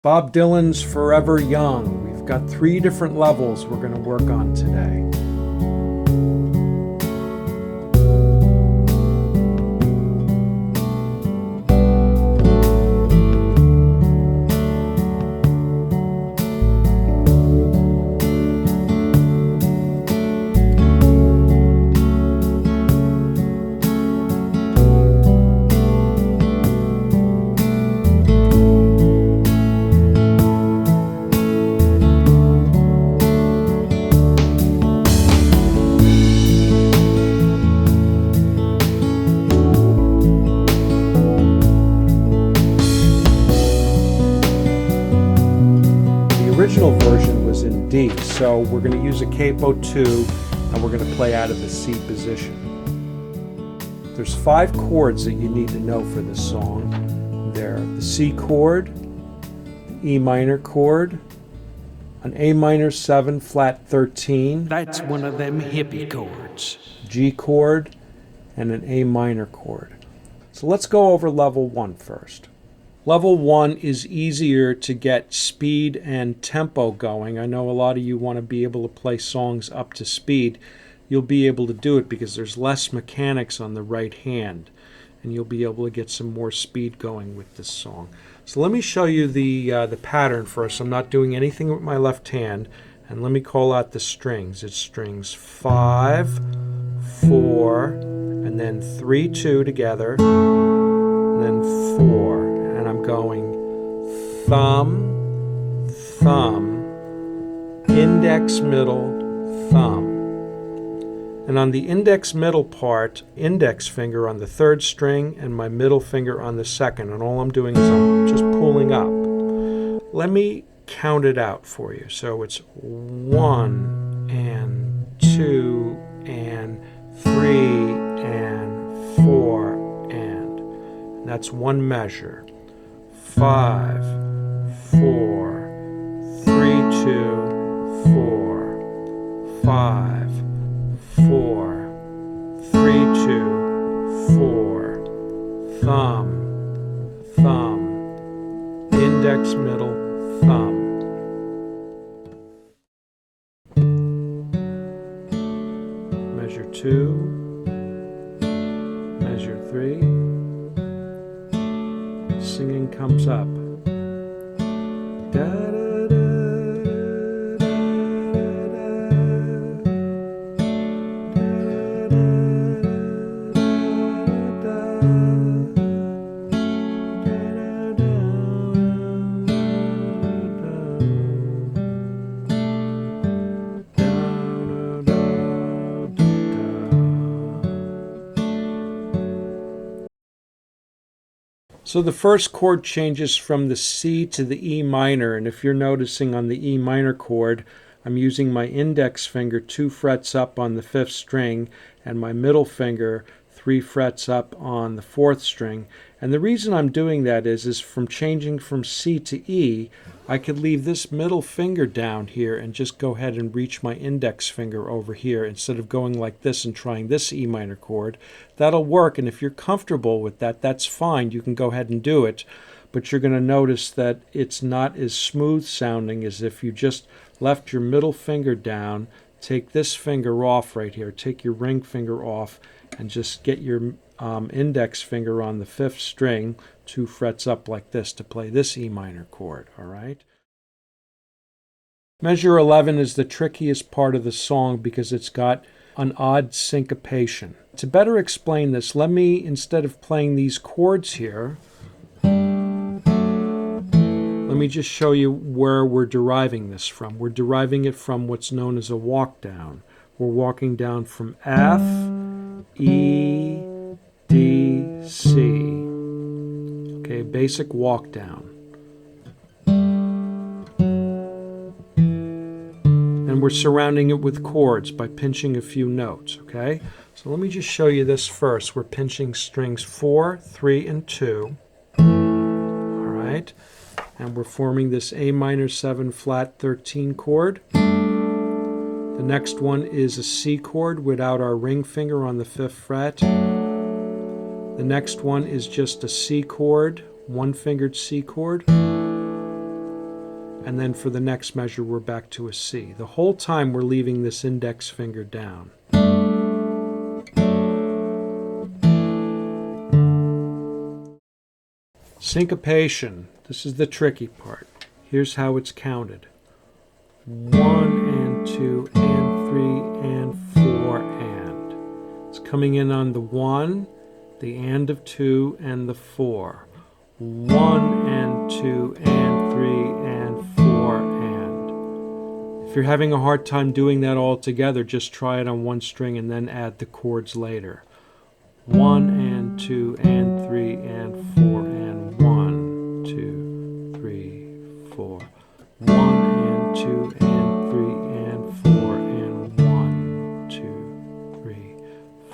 Bob Dylan's Forever Young. We've got 3 different levels we're going to work on today. The original version was in D, so we're going to use a capo 2 and we're going to play out of the C position. There's 5 chords that you need to know for this song. They're the C chord, the E minor chord, an A minor 7 flat 13. That's one of them hippie chords. G chord, and an A minor chord. So let's go over level 1 first. Level 1 is easier to get speed and tempo going. I know a lot of you want to be able to play songs up to speed. You'll be able to do it because there's less mechanics on the right hand, and you'll be able to get some more speed going with this song. So let me show you the pattern first. I'm not doing anything with my left hand, and let me call out the strings. It's strings 5, 4, and then 3, 2 together, and then 4. And I'm going thumb, thumb, index, middle, thumb. And on the index middle part, index finger on the 3rd string and my middle finger on the 2nd. And all I'm doing is I'm just pulling up. Let me count it out for you. So it's 1 and 2 and 3 and 4 and that's one measure. 5, 4, 3, 2, 4, 5, 4, 3, 2, 4, thumb, thumb, index, middle, thumb. Measure 2, measure 3. Singing comes up. Da, da, da, da, So the first chord changes from the C to the E minor, and if you're noticing on the E minor chord, I'm using my index finger 2 frets up on the 5th string and my middle finger 3 frets up on the 4th string. And the reason I'm doing that is from changing from C to E, I could leave this middle finger down here and just go ahead and reach my index finger over here instead of going like this and trying this E minor chord. That'll work, and if you're comfortable with that, that's fine. You can go ahead and do it, but you're going to notice that it's not as smooth sounding as if you just left your middle finger down, take this finger off right here, take your ring finger off, and just get your index finger on the 5th string, 2 frets up like this to play this E minor chord, all right? Measure 11 is the trickiest part of the song because it's got an odd syncopation. To better explain this, let me, instead of playing these chords here, let me just show you where we're deriving this from. We're deriving it from what's known as a walk down. We're walking down from F, E, D, C. Okay, basic walk down. And we're surrounding it with chords by pinching a few notes, okay? So let me just show you this first. We're pinching strings 4, 3, and 2. All right? And we're forming this A minor 7 flat 13 chord. The next one is a C chord without our ring finger on the 5th fret. The next one is just a C chord, 1-fingered C chord. And then for the next measure, we're back to a C. The whole time we're leaving this index finger down. Syncopation. This is the tricky part. Here's how it's counted. 1 and 2 and 3 and 4 and. It's coming in on the 1, the and of 2, and the 4. 1 and 2 and 3 and 4 and. If you're having a hard time doing that all together, just try it on one string and then add the chords later. 1 and 2 and 3 and 4 and 1, 2, 3, 4. 1 and 2 and 3 and 4 and 1, 2, 3,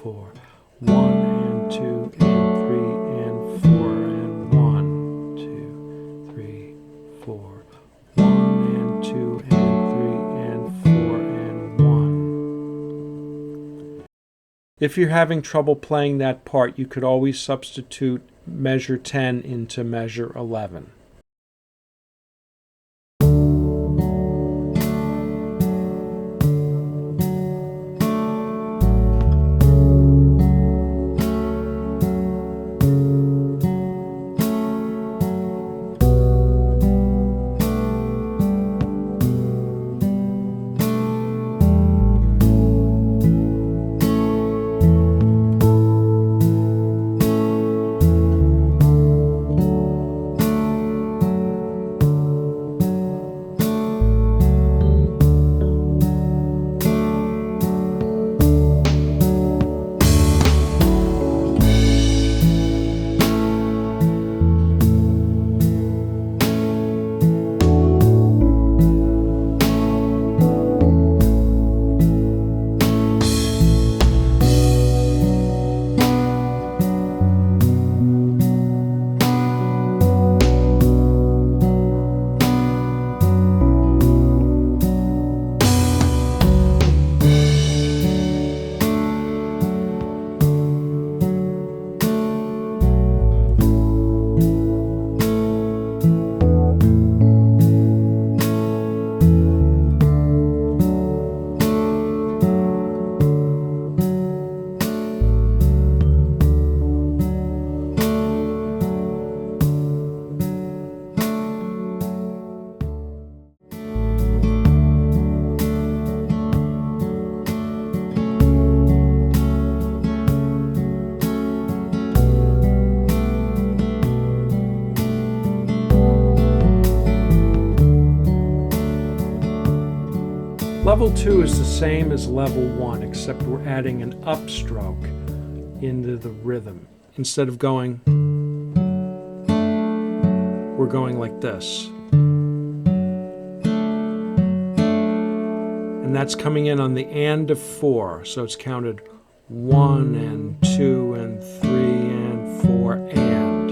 4. 1 and 2 and 3 and 4 and 1, 2, 3, 4. 1 and 2 and 3 and 4 and 1. If you're having trouble playing that part, you could always substitute measure 10 into measure 11. Level 2 is the same as level 1, except we're adding an upstroke into the rhythm. Instead of going, we're going like this. And that's coming in on the and of 4, so it's counted 1 and 2 and 3 and 4 and.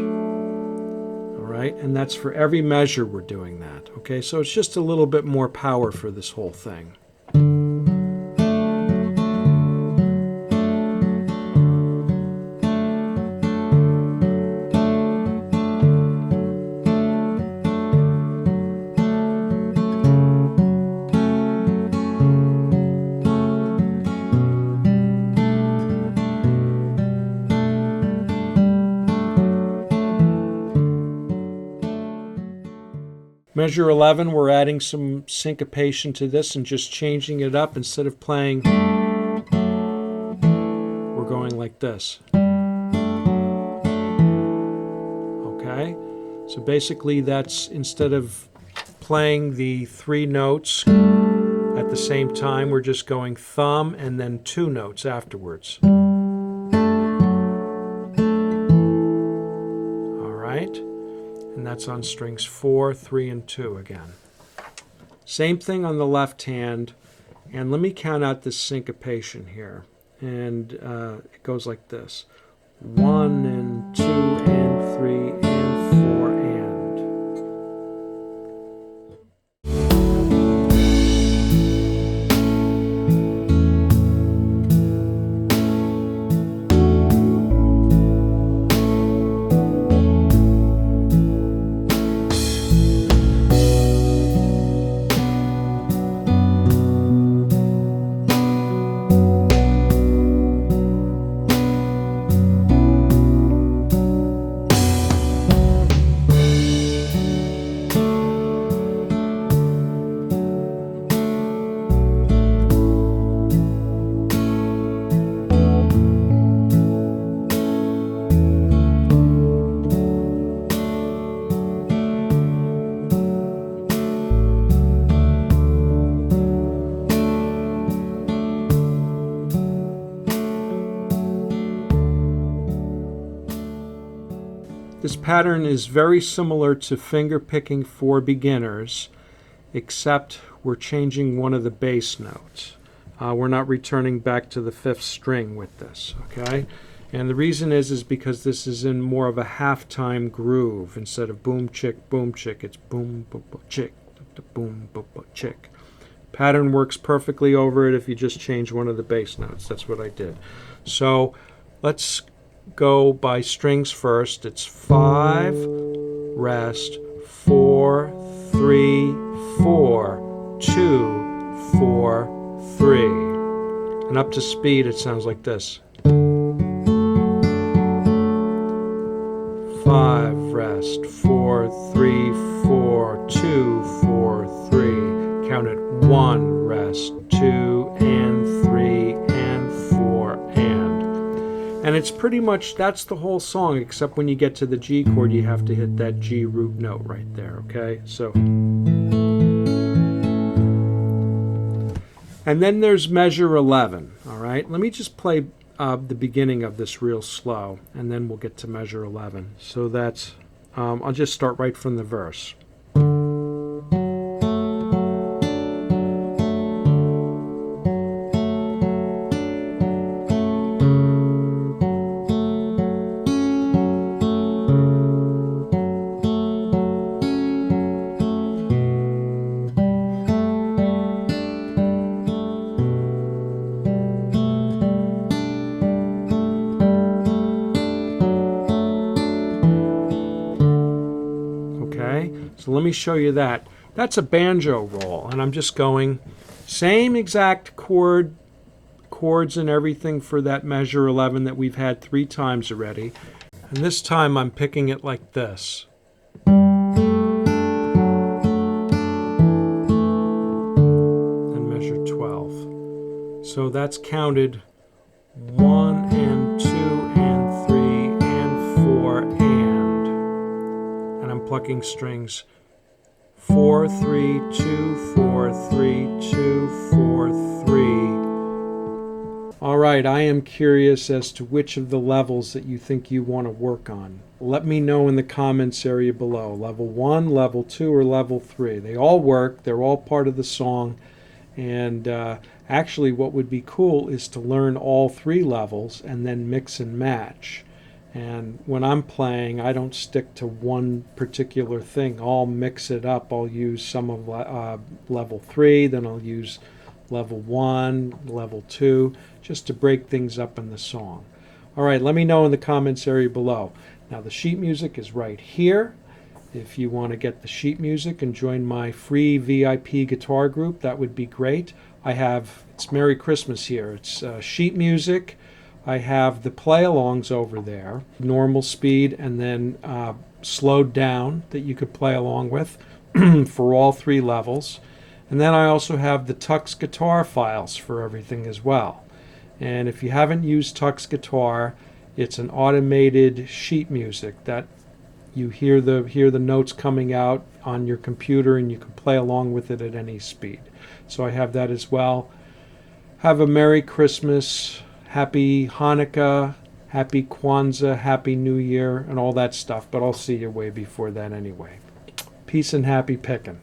All right, and that's for every measure we're doing that. Okay, so it's just a little bit more power for this whole thing. Measure 11, we're adding some syncopation to this and just changing it up. Instead of playing, we're going like this. Okay? So basically that's, instead of playing the 3 notes at the same time, we're just going thumb and then 2 notes afterwards. All right? And that's on strings 4, 3, and 2 again. Same thing on the left hand. And let me count out this syncopation here. And it goes like this. 1 and 2 and 3 and 4 and. pattern is very similar to finger picking for beginners, except we're changing one of the bass notes. We're not returning back to the 5th string with this, okay? And the reason is because this is in more of a halftime groove. Instead of boom, chick, it's boom, boom, boom, chick, boom, boom, boom, chick. Pattern works perfectly over it if you just change one of the bass notes. That's what I did. So let's go by strings first. It's 5, rest, 4, 3, 4, 2, 4, 3. And up to speed, it sounds like this. 5, rest, 4, 3, 4, 2, 4, 3. Count it 1, rest, 2, and 3, and 4, and. And it's pretty much, that's the whole song, except when you get to the G chord, you have to hit that G root note right there, okay? So. And then there's measure 11, all right? Let me just play the beginning of this real slow, and then we'll get to measure 11. So that's, I'll just start right from the verse. So let me show you that. That's a banjo roll, and I'm just going same exact chords and everything for that measure 11 that we've had 3 times already. And this time I'm picking it like this. And measure 12. So that's counted 1 and 2 and 3 and 4 and I'm plucking strings 4, 3, 2, 4, 3, 2, 4, 3. All right, I am curious as to which of the levels that you think you want to work on. Let me know in the comments area below. Level 1, level 2, or level 3. They all work. They're all part of the song. And actually what would be cool is to learn all 3 levels and then mix and match. And when I'm playing, I don't stick to one particular thing. I'll mix it up. I'll use some of level 3, then I'll use level 1, level 2, just to break things up in the song. All right, let me know in the comments area below. Now the sheet music is right here. If you want to get the sheet music and join my free VIP guitar group, that would be great. It's Merry Christmas here. It's sheet music. I have the play-alongs over there, normal speed and then slowed down that you could play along with for all 3 levels. And then I also have the Tux guitar files for everything as well. And if you haven't used Tux guitar, it's an automated sheet music that you hear the notes coming out on your computer and you can play along with it at any speed. So I have that as well. Have a Merry Christmas. Happy Hanukkah, Happy Kwanzaa, Happy New Year, and all that stuff. But I'll see you way before that anyway. Peace and happy picking.